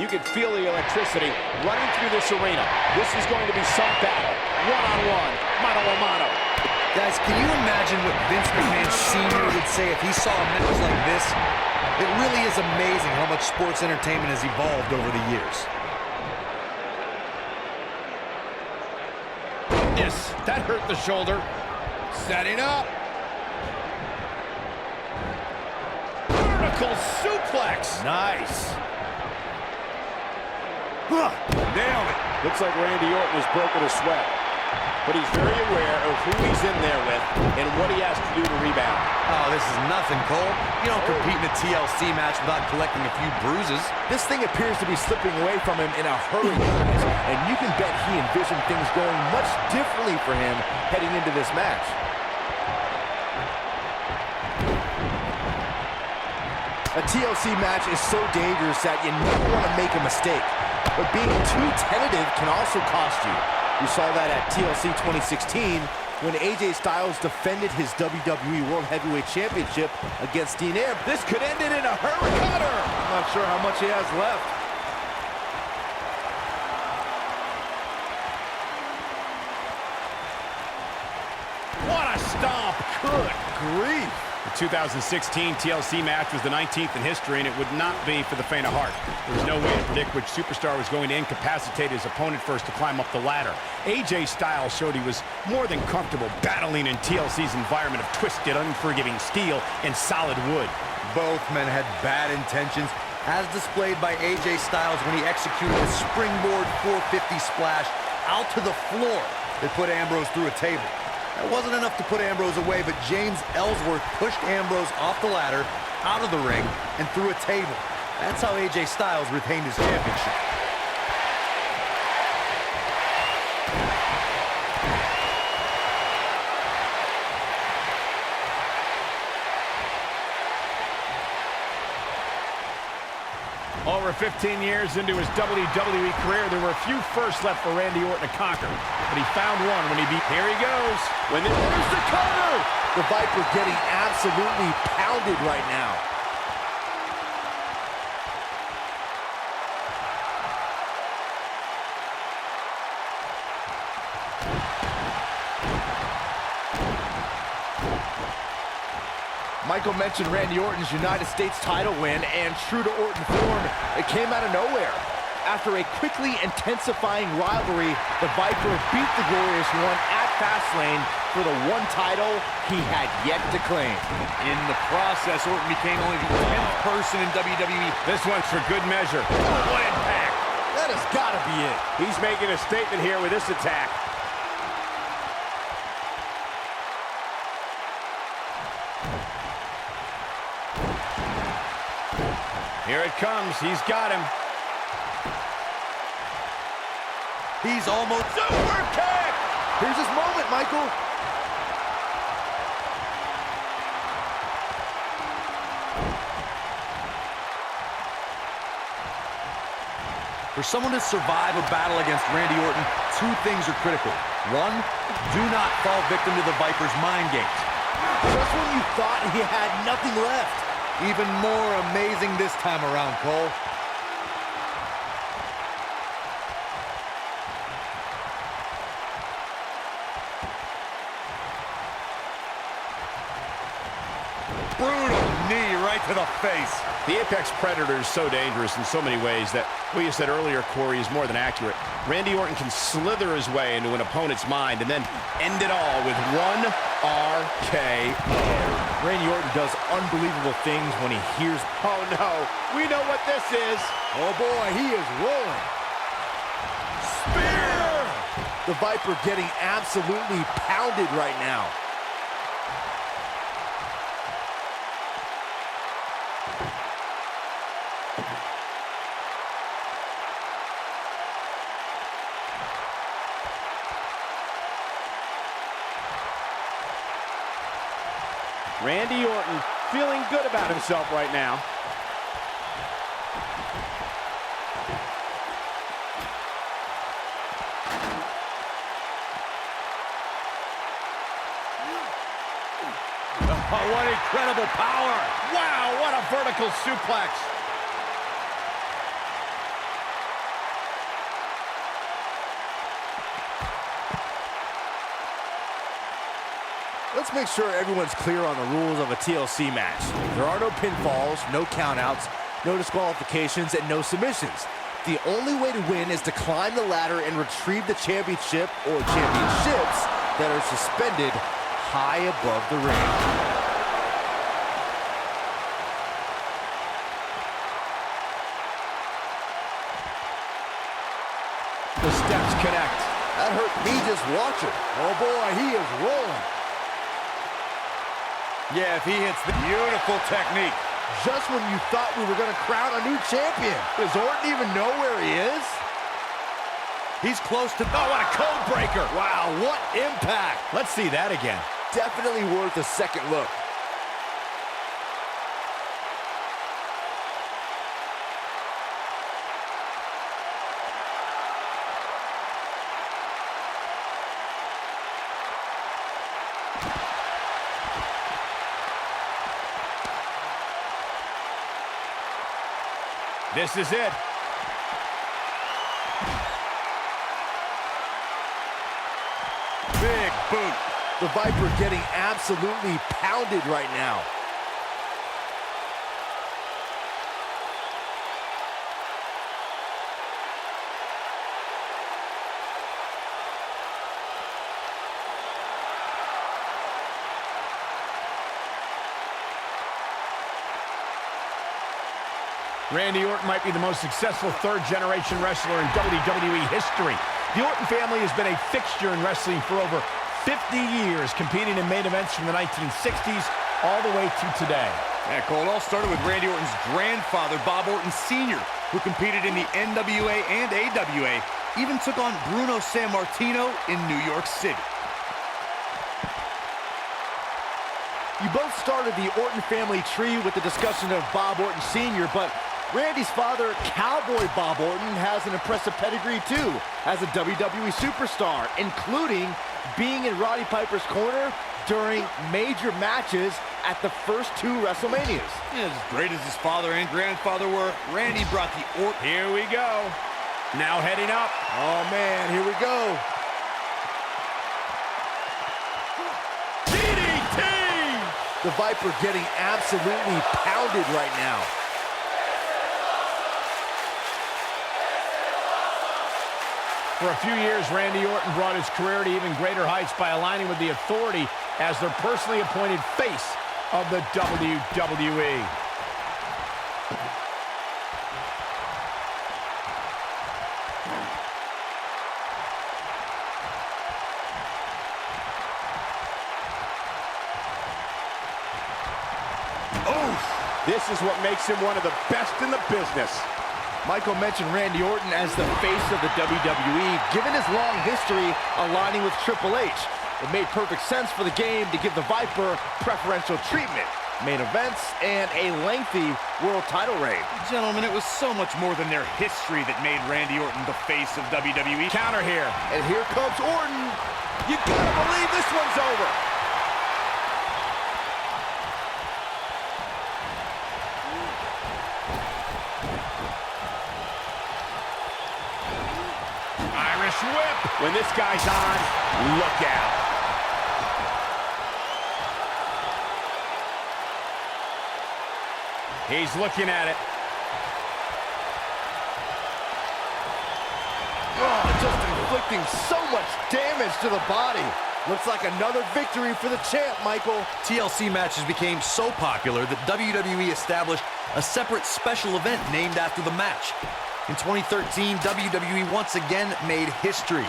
You can feel the electricity running through this arena. This is going to be some battle. One-on-one, mano-a-mano. Guys, can you imagine what Vince McMahon Sr. would say if he saw a match like this? It really is amazing how much sports entertainment has evolved over the years. Yes, that hurt the shoulder. Setting up. Vertical suplex. Nice. Nailed it. Looks like Randy Orton has broken a sweat. But he's very aware of who he's in there with and what he has to do to rebound. Oh, this is nothing, Cole. You don't compete in a TLC match without collecting a few bruises. This thing appears to be slipping away from him in a hurry, guys. And you can bet he envisioned things going much differently for him heading into this match. A TLC match is so dangerous that you never want to make a mistake. But being too tentative can also cost you. We saw that at TLC 2016 when AJ Styles defended his WWE World Heavyweight Championship against Dean Ambrose. This could end it in a hurry. Cutter. I'm not sure how much he has left. What a stomp. Good grief. The 2016 TLC match was the 19th in history, and it would not be for the faint of heart. There was no way to predict which superstar was going to incapacitate his opponent first to climb up the ladder. AJ Styles showed he was more than comfortable battling in TLC's environment of twisted, unforgiving steel and solid wood. Both men had bad intentions, as displayed by AJ Styles when he executed a springboard 450 splash out to the floor that put Ambrose through a table. That wasn't enough to put Ambrose away, but James Ellsworth pushed Ambrose off the ladder, out of the ring, and through a table. That's how AJ Styles retained his championship. Over 15 years into his WWE career, there were a few firsts left for Randy Orton to conquer. But he found one when he beat... Here he goes. There's the cover. The Viper getting absolutely pounded right now. Michael mentioned Randy Orton's United States title win, and true to Orton form, it came out of nowhere. After a quickly intensifying rivalry, the Viper beat the Glorious One at Fastlane for the one title he had yet to claim. In the process, Orton became only the 10th person in WWE. This one's for good measure. Oh, what impact. That has got to be it. He's making a statement here with this attack. Here it comes. He's got him. He's almost... Super kick! Here's his moment, Michael. For someone to survive a battle against Randy Orton, two things are critical. One, do not fall victim to the Viper's mind games. Just when you thought he had nothing left. Even more amazing this time around, Cole. Brutal knee right to the face. The Apex Predator is so dangerous in so many ways that what you said earlier, Corey, is more than accurate. Randy Orton can slither his way into an opponent's mind and then end it all with one RKO. Randy Orton does unbelievable things when he hears... Oh, no. We know what this is. Oh, boy, he is rolling. Spear! The Viper getting absolutely pounded right now. Randy Orton feeling good about himself right now. Oh, what incredible power! Wow, what a vertical suplex. let's make sure everyone's clear on the rules of a TLC match. There are no pinfalls, no countouts, no disqualifications, and no submissions. The only way to win is to climb the ladder and retrieve the championship or championships that are suspended high above the ring. The steps connect. That hurt me just watching. Oh boy, he is rolling. Yeah, if he hits the beautiful technique. Just when you thought we were going to crown a new champion. Does Orton even know where he is? He's close to... Oh, what a code breaker. Wow, what impact. Let's see that again. Definitely worth a second look. This is it. Big boot. The Viper getting absolutely pounded right now. Randy Orton might be the most successful third-generation wrestler in WWE history. The Orton family has been a fixture in wrestling for over 50 years, competing in main events from the 1960s all the way to today. Yeah, Cole, it all started with Randy Orton's grandfather, Bob Orton Sr., who competed in the NWA and AWA, even took on Bruno Sammartino in New York City. You both started the Orton family tree with the discussion of Bob Orton Sr., but Randy's father, Cowboy Bob Orton, has an impressive pedigree too as a WWE superstar, including being in Roddy Piper's corner during major matches at the first two WrestleManias. Yeah, as great as his father and grandfather were, Randy brought the Orton... Here we go. Now heading up. Oh man, here we go. DDT! The Viper getting absolutely pounded right now. For a few years, Randy Orton brought his career to even greater heights by aligning with the Authority as their personally appointed face of the WWE. This is what makes him one of the best in the business. Michael mentioned Randy Orton as the face of the WWE, given his long history aligning with Triple H. It made perfect sense for the game to give the Viper preferential treatment, main events, and a lengthy world title reign. Gentlemen, it was so much more than their history that made Randy Orton the face of WWE. Counter here. And here comes Orton. You gotta believe this one's over. Irish whip. When this guy's on, look out. He's looking at it. Oh, just inflicting so much damage to the body. Looks like another victory for the champ, Michael. TLC matches became so popular that WWE established a separate special event named after the match. In 2013, WWE once again made history.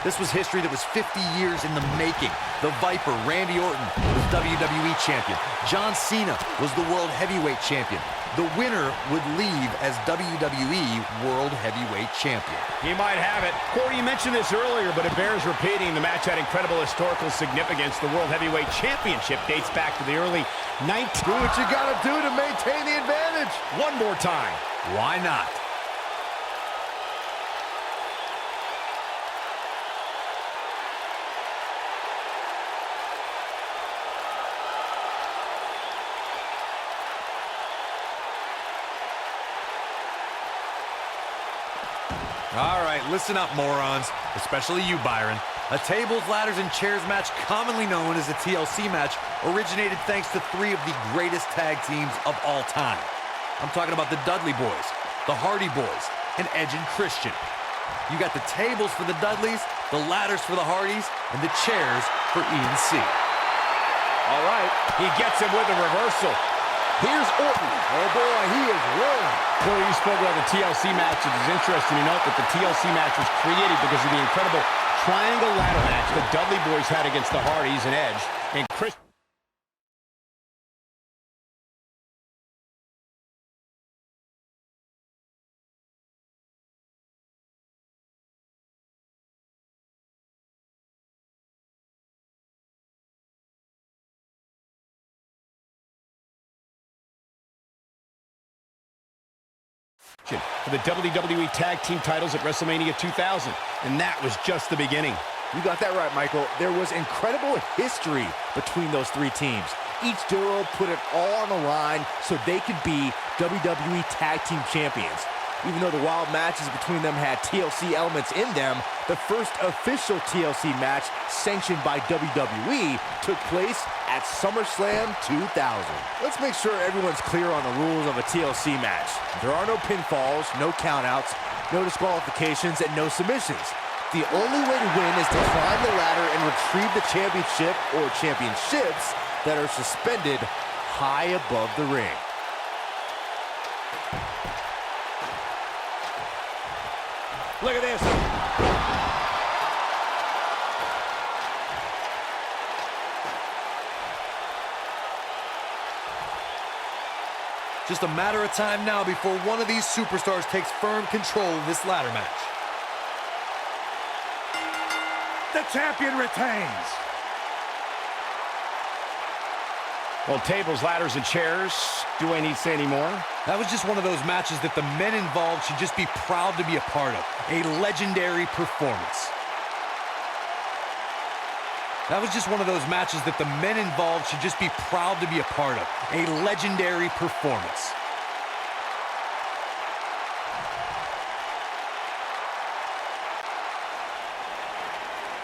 This was history that was 50 years in the making. The Viper, Randy Orton, was WWE Champion. John Cena was the World Heavyweight Champion. The winner would leave as WWE World Heavyweight Champion. He might have it. Corey, you mentioned this earlier, but it bears repeating. The match had incredible historical significance. The World Heavyweight Championship dates back to the early 19... Do what you gotta do to maintain the advantage. One more time. Why not? All right, listen up, morons, especially you, Byron. A tables, ladders, and chairs match commonly known as a TLC match originated thanks to three of the greatest tag teams of all time. I'm talking about the Dudley Boys, the Hardy Boys, and Edge and Christian. You got the tables for the Dudleys, the ladders for the Hardys, and the chairs for E&C. All right. He gets him with a reversal. Here's Orton. Oh, boy, he is rolling. Well, you spoke about the TLC match. It is interesting to note that the TLC match was created because of the incredible triangle ladder match the Dudley Boys had against the Hardys and Edge. And Chris... for the WWE Tag Team titles at WrestleMania 2000. And that was just the beginning. You got that right, Michael. There was incredible history between those three teams. Each duo put it all on the line so they could be WWE Tag Team Champions. Even though the wild matches between them had TLC elements in them, the first official TLC match sanctioned by WWE took place at SummerSlam 2000. Let's make sure everyone's clear on the rules of a TLC match. There are no pinfalls, no countouts, no disqualifications, and no submissions. The only way to win is to climb the ladder and retrieve the championship or championships that are suspended high above the ring. Look at this. Just a matter of time now before one of these superstars takes firm control of this ladder match. The champion retains. Well, tables, ladders, and chairs. Do I need to say any more? That was just one of those matches that the men involved should just be proud to be a part of. A legendary performance. That was just one of those matches that the men involved should just be proud to be a part of. A legendary performance.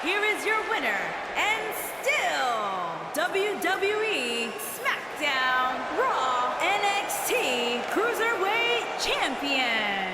Here is your winner, and still WWE SmackDown Raw NXT Cruiserweight Champion,